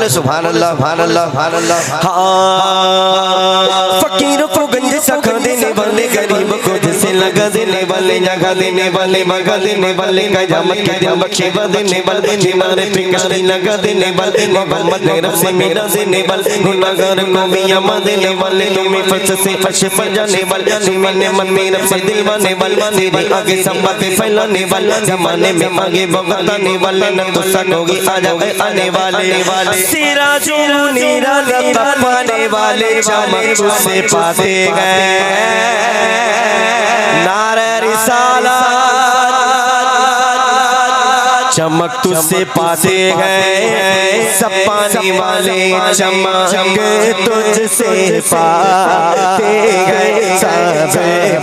बोले सुभान अल्लाह सुभान अल्लाह सुभान अल्लाह। हाँ फकीरों को गंज सखा देने वाले, गरीब को जिसे लगा देने वाले, जगह देने वाले, मगा देने वाले, कयामत के दिन बख्शेवा देने वाले, बीमारे पे कश्ती लगा देने वाले, मोहम्मद ने रब से मेरा देने वाले, गुनाहगार को भी अमा देने वाले, तुम्हें फर्श से फर्श पर जाने वाले, तुम्हें मन में रब से दिलवाने वाले, तेरे आगे सब बातें फैलाने वाले, जमाने में आगे भगाने वाले, न तो सकोगी आजा आने वाले, सिराजो मुनीरा पाने वाले, चमक से पाते गए नारे रिसालत, चमक तुझसे पाते गए सब पाने वाले, चमक तुझसे पाते गए सब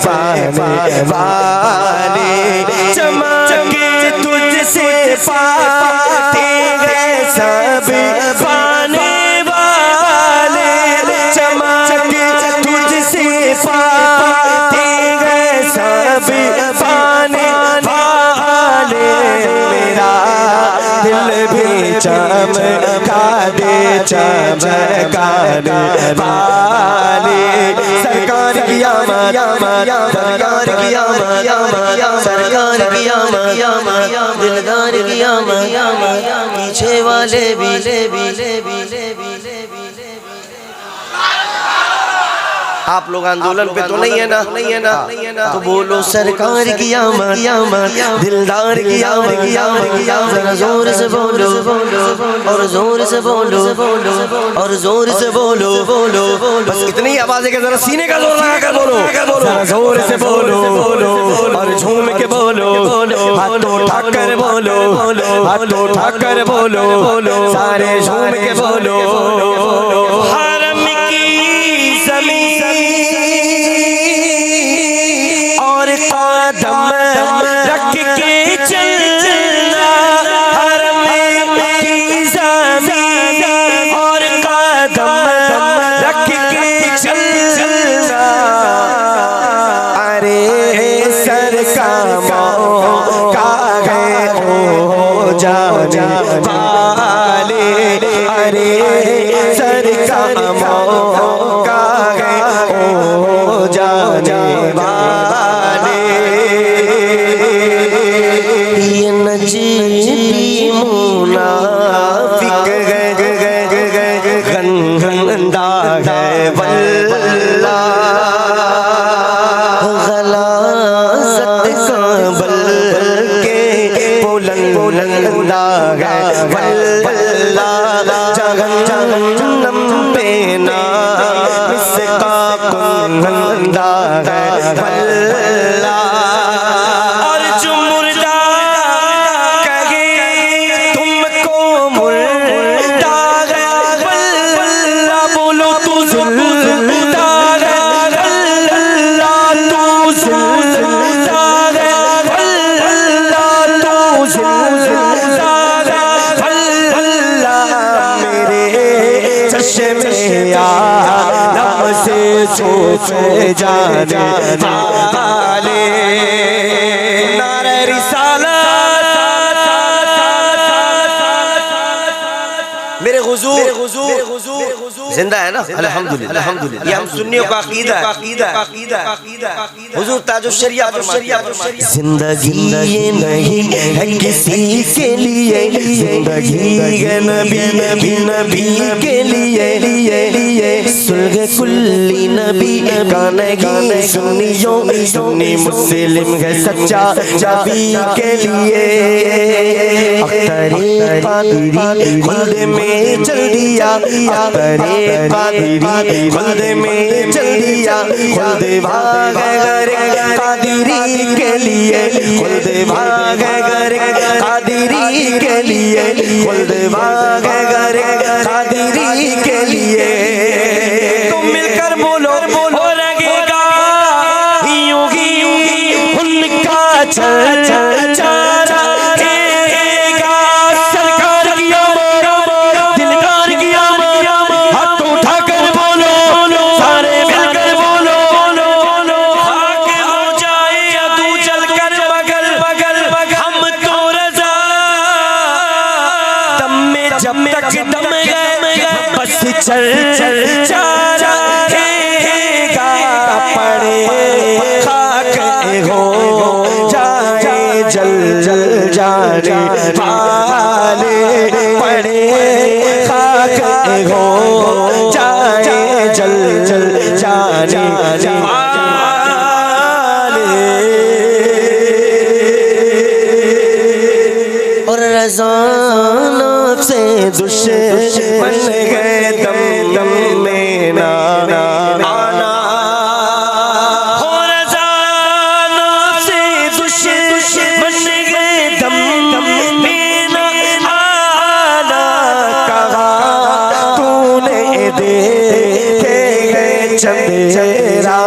पाने वाले, चमक तुझसे पाते गए सब पाने वाले, चमक तुझसे पाते गए सब पाने वाले, मेरा दिल भी चमका दे चमकाने वाले, सरकार की आमद सरकार की आमद सरकार की आमद, दिलदार की आमद, पीछे वाले भी आप लोग आंदोलन पे तो नहीं है ना, नहीं है ना, तो बोलो सरकार की आमद, दिलदार की आमद, जरा जोर से बोलो और जोर से बोलो और जोर से बोलो, बस इतनी आवाज है कि जरा सीने का जोर लगा कर बोलो, जरा जोर से बोलो और झूम के बोलो, हाथ उठा कर बोलो, हाथ उठा कर बोलो, सारे झूम के बोलो, हरम की ज़मीन और कदम रख के चलना, हरम की ज़मीन और कदम रख के चलना, अरे सर का मौका है ओ जाने वाले, अरे सर का मौका है ओ जाने वाले, ये नजीबी मुनाफिक गंदा है वल्ला, गलाज़त का बल्कि बुलंदा है वल्ला, जहन्नम में ना इसका कुंदा है वल्ला, और जो मुर्दा कहे तुमको मुर्दा है वल्ला, बोलो तू ज़िंदा है वल्ला, तू ज़िंदा है वल्ला, तू ज़िंदा है वल्ला, मेरे चश्मे आलम से छुप जाने वाले, नारे रिसालत मेरे हुजूर जिंदा है ना, अल्हम्दुलिल्लाह, ये हम सुन्नियों का अकीदा है, हुजूर ताजुश शरिया जिंदगी ये नहीं है किसी के लिए, जिंदगी है नबी के लिए, सुलह कुल्ली नबी का नहीं, सुन्नी मुस्लिम है सच्चा नबी के लिए, अख्तरे कादरी खुल्द में चल दिया, अख्तरे कादरी खुल्द में चल दिया, खुल्द भाग घर कादरी के लिए, खुल्द भाग घर कादरी के लिए, खुल्द भाग घर कादरी के लिए, तुम मिलकर बोलो हो लगेगा यूं ही उनका चल जब तक चल चारा रहेगा पड़े खाक हो जाए जल जल जाने वाले पड़े खाक हो जाए जल जल जाने और रज़ाना से दुश्मन गए दम दम में ना आना हो रज़ाना से दुश्मन गए दम दम में ना आना कहा तूने देखे गए चंदेरा